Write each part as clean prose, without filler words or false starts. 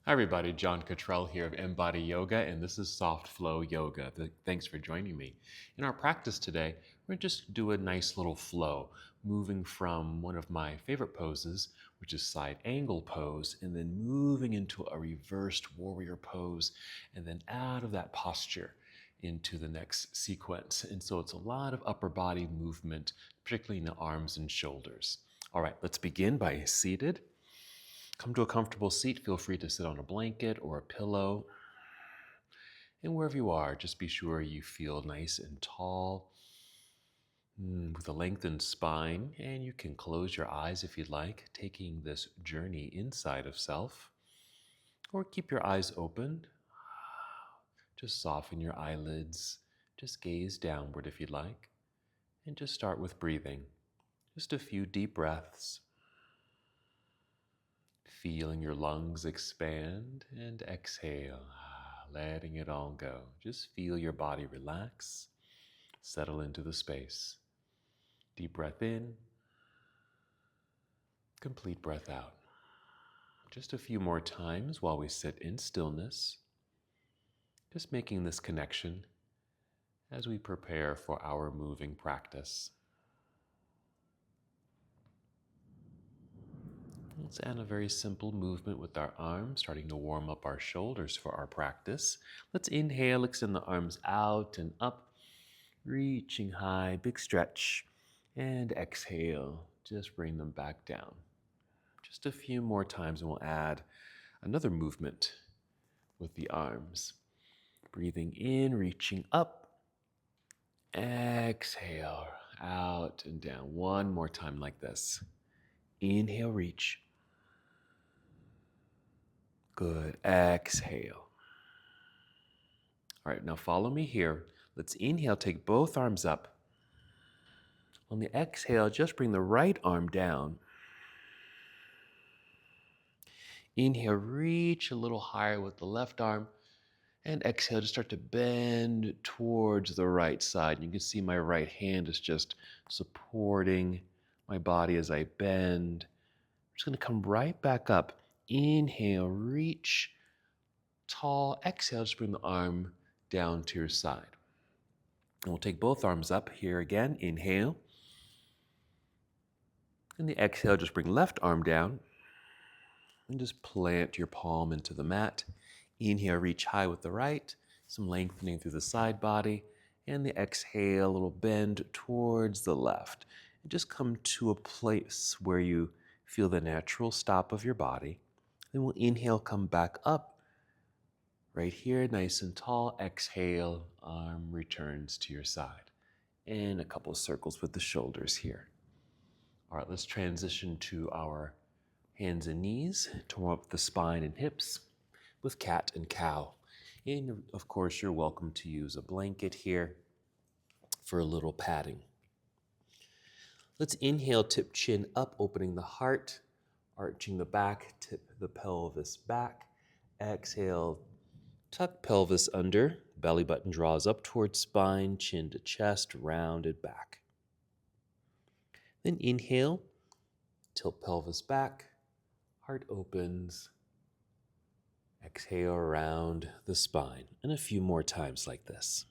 Hi everybody, John Cottrell here of MBODY Yoga, and this is Soft Flow Yoga. Thanks for joining me. In our practice today, we're going to just do a nice little flow, moving from one of my favorite poses, which is side angle pose, and then moving into a reversed warrior pose, and then out of that posture into the next sequence. And so it's a lot of upper body movement, particularly in the arms and shoulders. All right, let's begin by seated. Come to a comfortable seat. Feel free to sit on a blanket or a pillow. And wherever you are, just be sure you feel nice and tall with a lengthened spine. And you can close your eyes if you'd like, taking this journey inside of self. Or keep your eyes open. Just soften your eyelids. Just gaze downward if you'd like. And just start with breathing. Just a few deep breaths. Feeling your lungs expand and exhale, letting it all go. Just feel your body relax, settle into the space. Deep breath in, complete breath out. Just a few more times while we sit in stillness, just making this connection as we prepare for our moving practice. Let's add a very simple movement with our arms, starting to warm up our shoulders for our practice. Let's inhale, extend the arms out and up, reaching high, big stretch, and exhale, just bring them back down. Just a few more times and we'll add another movement with the arms. Breathing in, reaching up, exhale, out and down. One more time like this. Inhale, reach. Good. Exhale. All right, now follow me here. Let's inhale, take both arms up. On the exhale, just bring the right arm down. Inhale, reach a little higher with the left arm. And exhale, just start to bend towards the right side. You can see my right hand is just supporting my body as I bend. I'm just going to come right back up. Inhale, reach tall. Exhale, just bring the arm down to your side. And we'll take both arms up here again. Inhale. And the exhale, just bring left arm down. And just plant your palm into the mat. Inhale, reach high with the right. Some lengthening through the side body. And the exhale, a little bend towards the left. And just come to a place where you feel the natural stop of your body. Then we'll inhale, come back up. Right here, nice and tall. Exhale, arm returns to your side. And a couple of circles with the shoulders here. All right, let's transition to our hands and knees to warm up the spine and hips with cat and cow. And of course, you're welcome to use a blanket here for a little padding. Let's inhale, tip chin up, opening the heart, arching the back, tip the pelvis back. Exhale, tuck pelvis under, belly button draws up towards spine, chin to chest, rounded back. Then inhale, tilt pelvis back, heart opens. Exhale around the spine, and a few more times like this.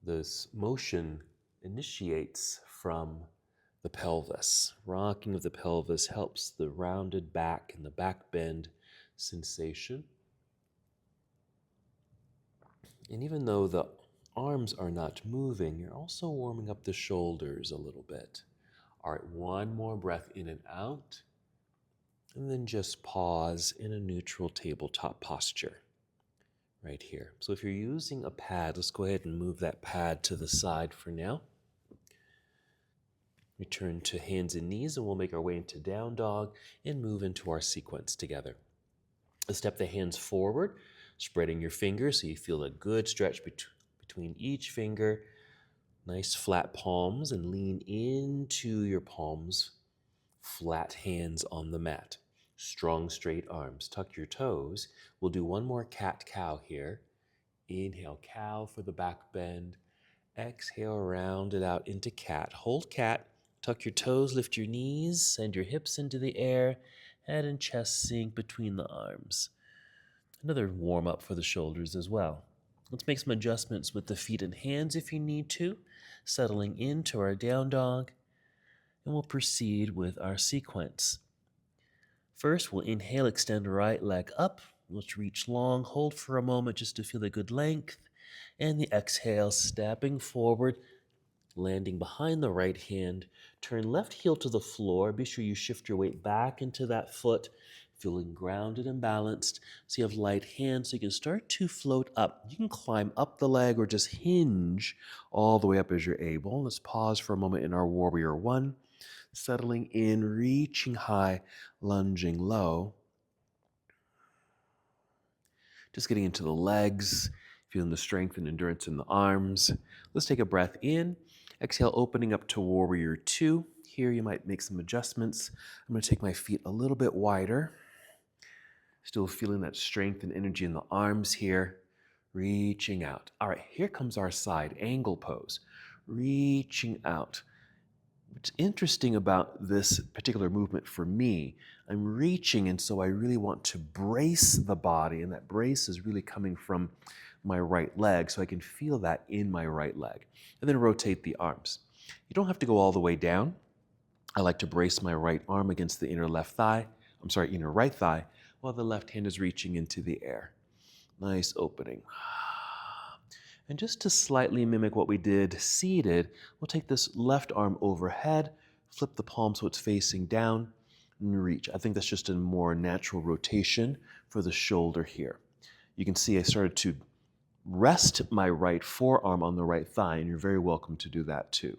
This motion initiates from the pelvis. Rocking of the pelvis helps the rounded back and the back bend sensation. And even though the arms are not moving, you're also warming up the shoulders a little bit. All right, one more breath in and out. And then just pause in a neutral tabletop posture right here. So if you're using a pad, let's go ahead and move that pad to the side for now. Return to hands and knees, and we'll make our way into down dog and move into our sequence together. Let's step the hands forward, spreading your fingers so you feel a good stretch between each finger. Nice flat palms, and lean into your palms. Flat hands on the mat. Strong straight arms. Tuck your toes. We'll do one more cat-cow here. Inhale, cow for the back bend. Exhale, round it out into cat. Hold cat. Tuck your toes, lift your knees, send your hips into the air, Head and chest sink between the arms. Another warm up for the shoulders as well. Let's make some adjustments with the feet and hands if you need to, settling into our down dog, and we'll proceed with our sequence. First, we'll inhale, extend right leg up. Let's reach long, hold for a moment just to feel the good length. And the exhale, stepping forward, landing behind the right hand. Turn left heel to the floor. Be sure you shift your weight back into that foot, feeling grounded and balanced. So you have light hands, so you can start to float up. You can climb up the leg or just hinge all the way up as you're able. Let's pause for a moment in our warrior one. Settling in, reaching high, lunging low. Just getting into the legs, feeling the strength and endurance in the arms. Let's take a breath in. Exhale, opening up to warrior two. Here you might make some adjustments. I'm going to take my feet a little bit wider. Still feeling that strength and energy in the arms here. Reaching out. All right, here comes our side angle pose. Reaching out. What's interesting about this particular movement for me, I'm reaching, and so I really want to brace the body, and that brace is really coming from my right leg, so I can feel that in my right leg. And then rotate the arms. You don't have to go all the way down. I like to brace my right arm against the inner right thigh, while the left hand is reaching into the air. Nice opening. And just to slightly mimic what we did seated, we'll take this left arm overhead, flip the palm so it's facing down, and reach. I think that's just a more natural rotation for the shoulder here. You can see I started to rest my right forearm on the right thigh, and you're very welcome to do that too.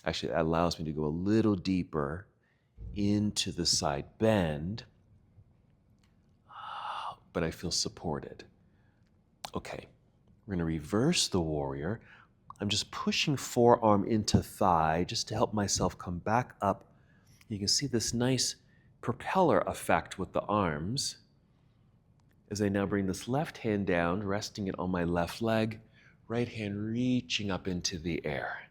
Actually, that allows me to go a little deeper into the side bend, but I feel supported. Okay. We're going to reverse the warrior. I'm just pushing forearm into thigh just to help myself come back up. You can see this nice propeller effect with the arms. As I now bring this left hand down, resting it on my left leg, right hand reaching up into the air.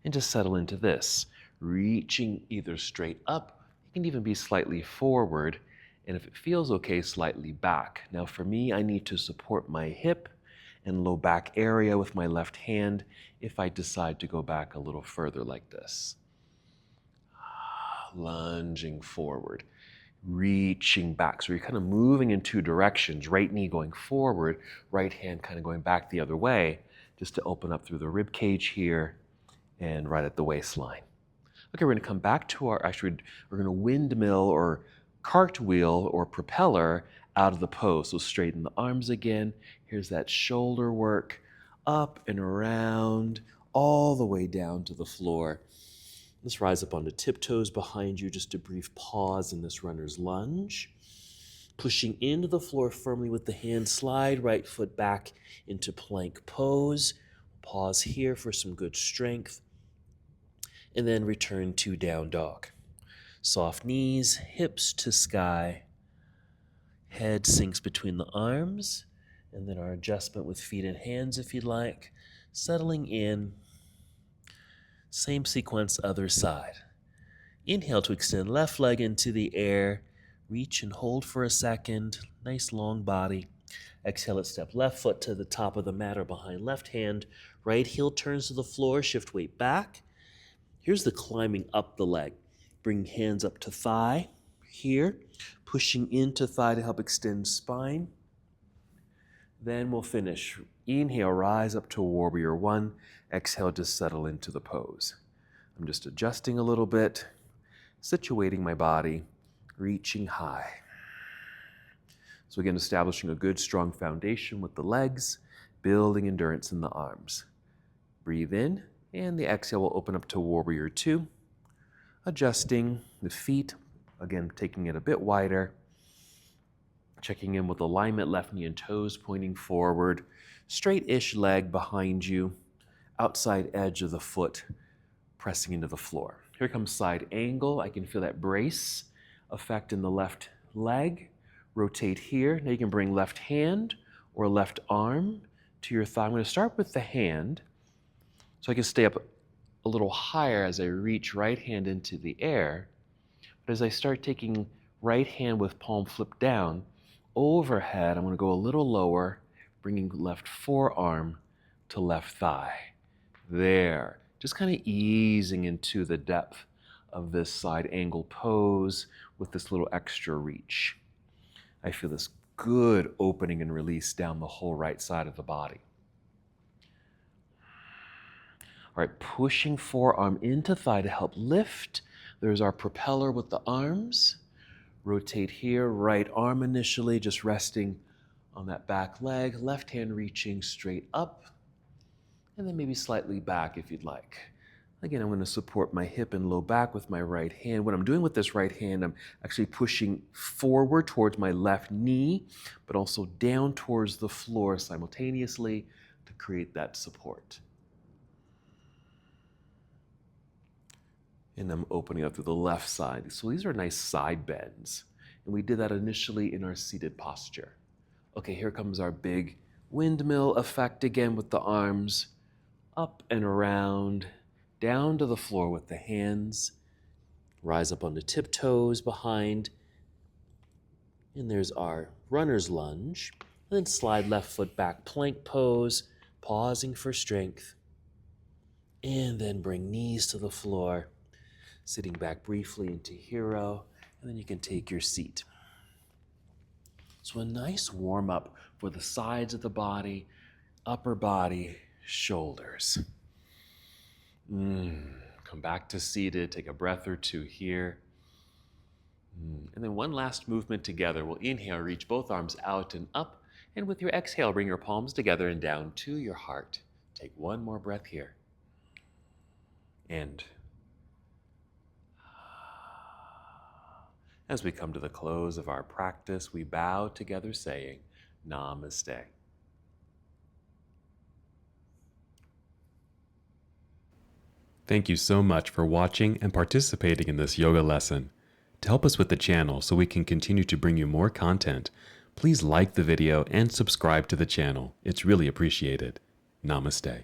And just settle into this, reaching either straight up, it can even be slightly forward, and if it feels okay, slightly back. Now for me, I need to support my hip and low back area with my left hand if I decide to go back a little further like this. Lunging forward, reaching back. So you're kind of moving in two directions, right knee going forward, right hand kind of going back the other way, just to open up through the rib cage here and right at the waistline. Okay, we're going to come back to we're going to windmill or cartwheel or propeller out of the pose. So straighten the arms again. Here's that shoulder work, up and around, all the way down to the floor. Let's rise up onto tiptoes behind you, just a brief pause in this runner's lunge. Pushing into the floor firmly with the hand, slide right foot back into plank pose. Pause here for some good strength. And then return to down dog. Soft knees, hips to sky. Head sinks between the arms. And then our adjustment with feet and hands if you'd like. Settling in. Same sequence, other side. Inhale to extend left leg into the air. Reach and hold for a second. Nice long body. Exhale, let's step left foot to the top of the mat or behind left hand. Right heel turns to the floor. Shift weight back. Here's the climbing up the leg. Bring hands up to thigh. Here. Pushing into thigh to help extend spine. Then we'll finish. Inhale, rise up to warrior one. Exhale, just settle into the pose. I'm just adjusting a little bit, situating my body, reaching high. So again, establishing a good, strong foundation with the legs, building endurance in the arms. Breathe in, and the exhale will open up to warrior two. Adjusting the feet, again, taking it a bit wider. Checking in with alignment, left knee and toes pointing forward. Straight-ish leg behind you. Outside edge of the foot pressing into the floor. Here comes side angle. I can feel that brace effect in the left leg. Rotate here. Now you can bring left hand or left arm to your thigh. I'm going to start with the hand so I can stay up a little higher as I reach right hand into the air. But as I start taking right hand with palm flipped down. Overhead, I'm going to go a little lower, bringing left forearm to left thigh. There. Just kind of easing into the depth of this side angle pose with this little extra reach. I feel this good opening and release down the whole right side of the body. All right, pushing forearm into thigh to help lift. There's our propeller with the arms. Rotate here, right arm initially, just resting on that back leg, left hand reaching straight up, and then maybe slightly back if you'd like. Again, I'm going to support my hip and low back with my right hand. What I'm doing with this right hand, I'm actually pushing forward towards my left knee, but also down towards the floor simultaneously to create that support. And I'm opening up through the left side. So these are nice side bends. And we did that initially in our seated posture. Okay, here comes our big windmill effect again with the arms up and around, down to the floor with the hands. Rise up on the tiptoes behind. And there's our runner's lunge. And then slide left foot back, plank pose, pausing for strength. And then bring knees to the floor. Sitting back briefly into hero, and then you can take your seat. So a nice warm up for the sides of the body, upper body, shoulders. Come back to seated, take a breath or two here. And then one last movement together. We'll inhale, reach both arms out and up, and with your exhale, bring your palms together and down to your heart. Take one more breath here. And as we come to the close of our practice, we bow together saying, Namaste. Thank you so much for watching and participating in this yoga lesson. To help us with the channel so we can continue to bring you more content, please like the video and subscribe to the channel. It's really appreciated. Namaste.